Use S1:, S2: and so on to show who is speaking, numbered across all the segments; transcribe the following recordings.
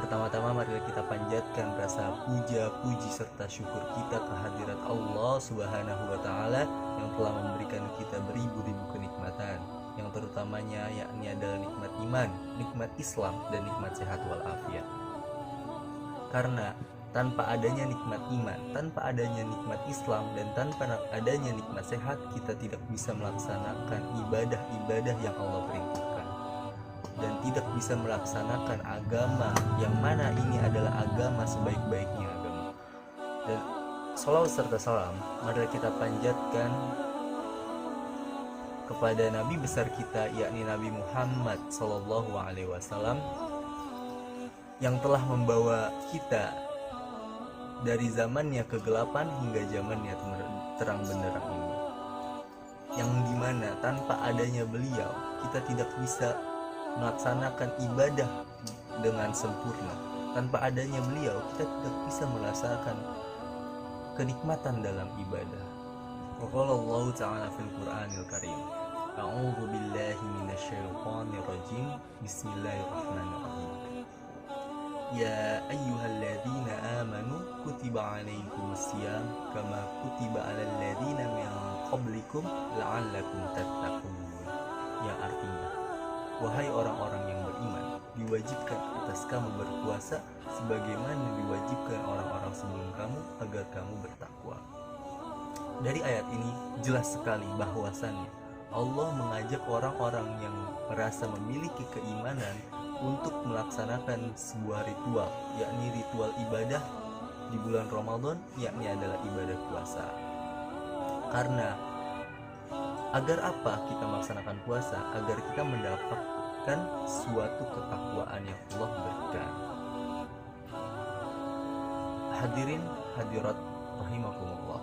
S1: Pertama-tama marilah kita panjatkan rasa puja, puji serta syukur kita kehadirat Allah Subhanahu wa taala yang telah memberikan kita beribu-ribu kenikmatan, yang terutamanya yakni adalah nikmat iman, nikmat Islam dan nikmat sehat walafiat. Karena tanpa adanya nikmat iman, tanpa adanya nikmat Islam, dan tanpa adanya nikmat sehat, kita tidak bisa melaksanakan ibadah-ibadah yang Allah perintahkan, dan tidak bisa melaksanakan agama yang mana ini adalah agama sebaik-baiknya agama. Dan salawat serta salam marilah kita panjatkan kepada Nabi besar kita, yakni Nabi Muhammad Sallallahu Alaihi Wasallam, yang telah membawa kita dari zamannya kegelapan hingga zamannya terang benderang ini, yang dimana tanpa adanya beliau kita tidak bisa melaksanakan ibadah dengan sempurna. Tanpa adanya beliau kita tidak bisa merasakan kenikmatan dalam ibadah. Qala Allah Ta'ala fil Qur'anil Karim, A'udzu billahi minasyaitonir rajim. Bismillahirrahmanirrahim. Ya ayyuhalladzina amanu kutiba alaikumus syiyam kama kutiba alal ladzina min qablikum la'allakum tattaqun. Yang artinya, wahai orang-orang yang beriman, diwajibkan atas kamu berpuasa sebagaimana diwajibkan orang-orang sebelum kamu agar kamu bertakwa. Dari ayat ini jelas sekali bahwasannya Allah mengajak orang-orang yang merasa memiliki keimanan untuk melaksanakan sebuah ritual, yakni ritual ibadah di bulan Ramadan, yakni adalah ibadah puasa. Karena agar apa kita melaksanakan puasa? Agar kita mendapatkan suatu ketakwaan yang Allah berikan. Hadirin hadirat rahimakumullah,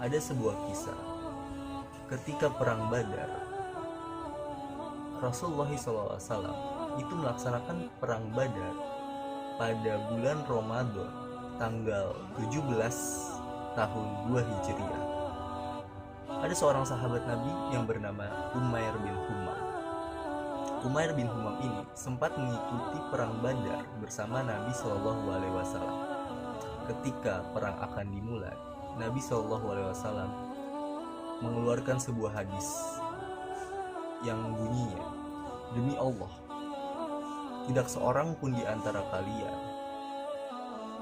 S1: ada sebuah kisah ketika perang Badar. Rasulullah SAW itu melaksanakan perang Badar pada bulan Ramadan tanggal 17 tahun 2 Hijriah. Ada seorang sahabat Nabi yang bernama Umair bin Humam. Umair bin Humam ini sempat mengikuti perang Badar bersama Nabi Shallallahu Alaihi Wasallam. Ketika perang akan dimulai, Nabi Shallallahu Alaihi Wasallam mengeluarkan sebuah hadis yang bunyinya, demi Allah, tidak seorang pun di antara kalian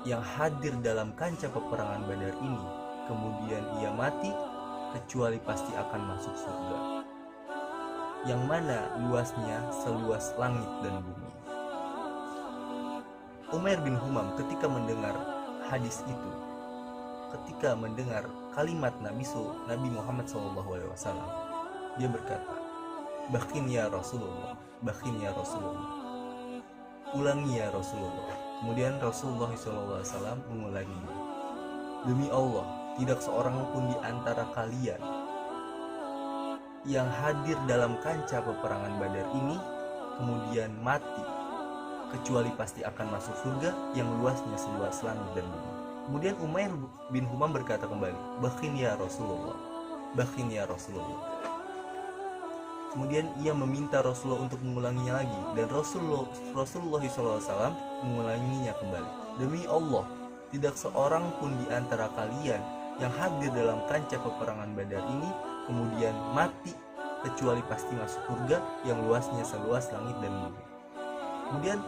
S1: yang hadir dalam kancah peperangan Badar ini kemudian ia mati, kecuali pasti akan masuk surga, yang mana luasnya seluas langit dan bumi. Umair bin Humam ketika mendengar hadis itu, ketika mendengar kalimat Nabi Muhammad SAW, dia berkata, "Bakin ya Rasulullah, bakin ya Rasulullah, ulangi ya Rasulullah." Kemudian Rasulullah SAW mengulanginya, demi Allah, tidak seorang pun di antara kalian yang hadir dalam kancah peperangan Badar ini kemudian mati, kecuali pasti akan masuk surga yang luasnya seluas langit dan bumi. Kemudian Umair bin Humam berkata kembali, bakin ya Rasulullah, bakin ya Rasulullah. Kemudian ia meminta Rasulullah untuk mengulanginya lagi, dan Rasulullah SAW mengulanginya kembali, demi Allah, tidak seorang pun di antara kalian yang hadir dalam kancah peperangan Badar ini kemudian mati, kecuali pasti masuk surga yang luasnya seluas langit dan bumi. Kemudian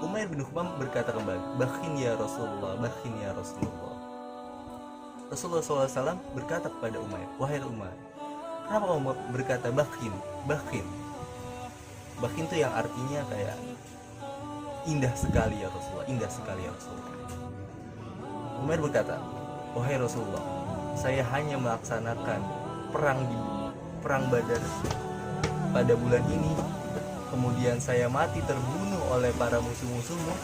S1: Umair bin Humam berkata kembali, bakin ya Rasulullah, bakin ya Rasulullah. Rasulullah SAW berkata kepada Umair, wahai Umair, kenapa kamu berkata bakin, bakin? Bakin itu yang artinya kayak indah sekali ya Rasulullah, indah sekali ya Rasulullah. Umair berkata, wahai Rasulullah, saya hanya melaksanakan perang Badar pada bulan ini, kemudian saya mati terbunuh oleh para musuh-musuhmu,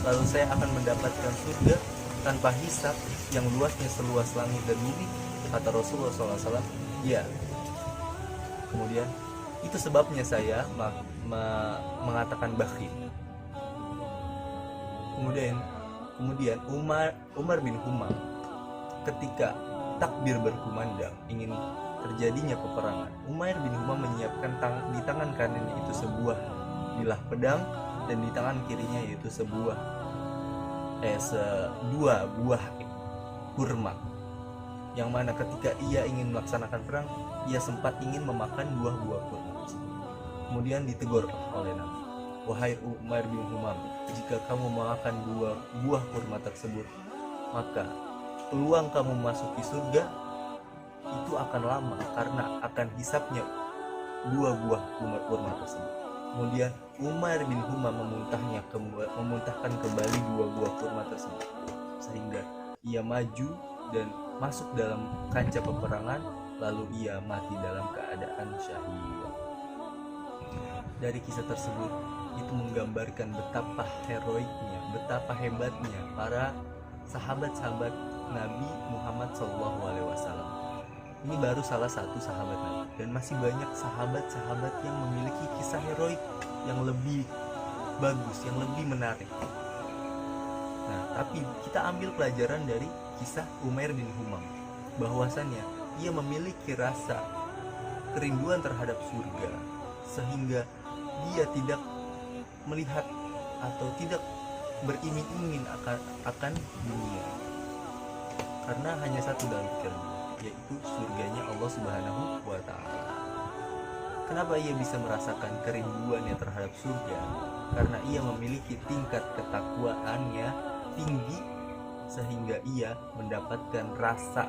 S1: lalu saya akan mendapatkan surga tanpa hisab yang luasnya seluas langit dan bumi. Kata Rasulullah SAW, ya. Kemudian itu sebabnya saya mengatakan bakhil. Kemudian Umar bin Humam ketika takbir berkumandang ingin terjadinya peperangan, Umair bin Humam menyiapkan di tangan kanannya itu sebuah bilah pedang dan di tangan kirinya yaitu sebuah dua buah kurma, yang mana ketika ia ingin melaksanakan perang, ia sempat ingin memakan buah-buah kurma tersebut. Kemudian ditegur oleh Nabi, wahai Umar bin Humam, jika kamu memakan buah kurma tersebut, maka peluang kamu masuki surga itu akan lama karena akan hisapnya dua buah kurma tersebut. Kemudian Umar bin Humam memuntahkan kembali dua buah kurma tersebut, sehingga ia maju dan masuk dalam kancah peperangan, lalu ia mati dalam keadaan syahid. Dari kisah tersebut itu menggambarkan betapa heroiknya, betapa hebatnya para sahabat-sahabat Nabi Muhammad SAW. Ini baru salah satu sahabat Nabi, dan masih banyak sahabat-sahabat yang memiliki kisah heroik yang lebih bagus, yang lebih menarik. Nah, tapi kita ambil pelajaran dari kisah Umair bin Humam, bahwasannya ia memiliki rasa kerinduan terhadap surga, sehingga dia tidak melihat atau tidak beriming-iming akan dunia, karena hanya satu dalam pikirannya, yaitu surganya Allah Subhanahu wa Ta'ala. Kenapa ia bisa merasakan kerinduannya terhadap surga? Karena ia memiliki tingkat ketakwaannya tinggi, sehingga ia mendapatkan rasa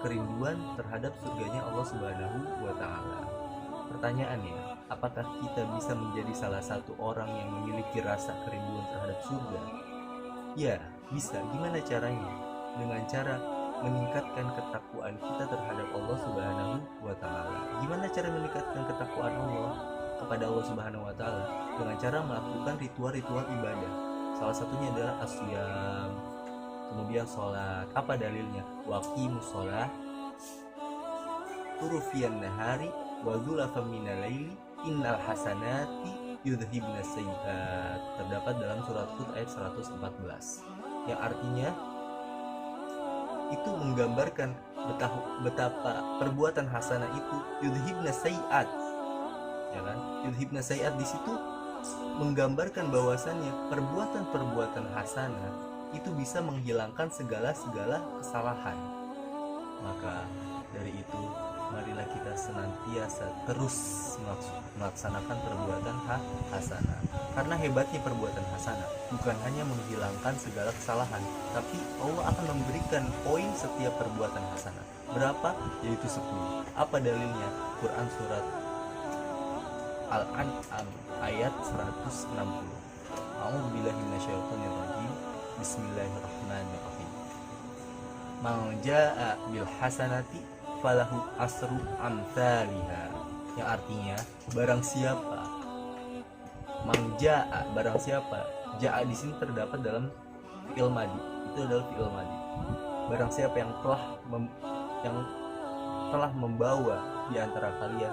S1: kerinduan terhadap surganya Allah Subhanahu wa Ta'ala. Pertanyaannya, apakah kita bisa menjadi salah satu orang yang memiliki rasa kerinduan terhadap surga? Ya, bisa. Gimana caranya? Dengan cara meningkatkan ketakwaan kita terhadap Allah Subhanahu wa Ta'ala. Gimana cara meningkatkan ketakwaan Allah kepada Allah Subhanahu wa Ta'ala? Dengan cara melakukan ritual-ritual ibadah. Salah satunya adalah asyam, kemudian sholat. Apa dalilnya? Waqimus sholat turufiyan nahari wa zulafan minal laili innal hasanati yudhibna sayyi'at. Terdapat dalam surat Hud ayat 114, yang artinya itu menggambarkan betapa perbuatan hasanah itu yudhibna sayyi'at, ya kan? Yudhibna sayyi'at di situ menggambarkan bahwasannya perbuatan-perbuatan hasanah itu bisa menghilangkan segala kesalahan. Maka dari itu, marilah kita senantiasa terus melaksanakan perbuatan hasanah. Karena hebatnya perbuatan hasanah bukan hanya menghilangkan segala kesalahan, tapi Allah akan memberikan poin setiap perbuatan hasanah. Berapa? Yaitu 10. Apa dalilnya? Quran surat Al-An'am ayat 160. A'udzubillahi minasyaitonir rajim. Bismillahirrahmanirrahim. Man jaa'a bil hasanati falahu asru amsalihha. Yang artinya barang siapa, mangja'a, barang siapa, ja'a di sini terdapat dalam fi'il madi. Itu adalah fi'il madi. Barang siapa yang telah membawa di antara kalian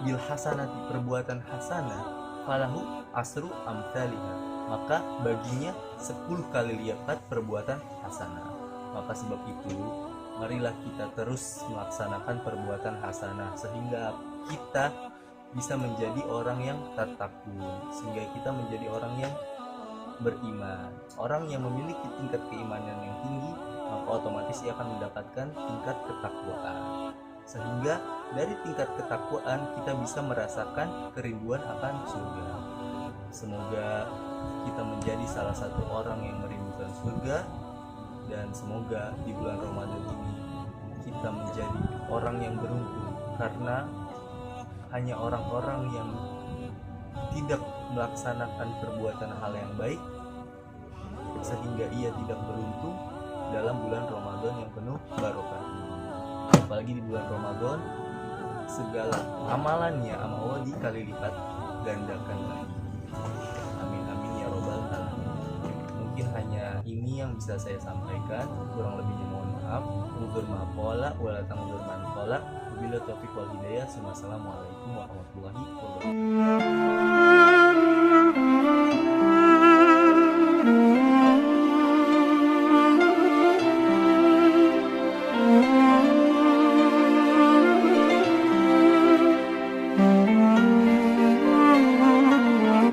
S1: bil hasanati, perbuatan hasanah, falahu asru amsalihha, maka baginya 10 kali lipat perbuatan hasanah. Maka sebab itu, marilah kita terus melaksanakan perbuatan hasanah sehingga kita bisa menjadi orang yang tatakun, sehingga kita menjadi orang yang beriman. Orang yang memiliki tingkat keimanan yang tinggi, maka otomatis ia akan mendapatkan tingkat ketakwaan, sehingga dari tingkat ketakwaan kita bisa merasakan kerinduan akan surga. Semoga kita menjadi salah satu orang yang merindukan surga, dan semoga di bulan Ramadan ini kita menjadi orang yang beruntung, karena hanya orang-orang yang tidak melaksanakan perbuatan hal yang baik sehingga ia tidak beruntung dalam bulan Ramadan yang penuh barokah. Apalagi di bulan Ramadan, segala amalannya amal Allah dikali lipat gandakan lagi. Amin amin ya robbal alamin. Mungkin hanya ini yang bisa saya sampaikan, kurang lebihnya mohon maaf. Unzur maqala wala tangzur man qala. Wabillahi taufiq wal hidayah. Wassalamualaikum warahmatullahi wabarakatuh.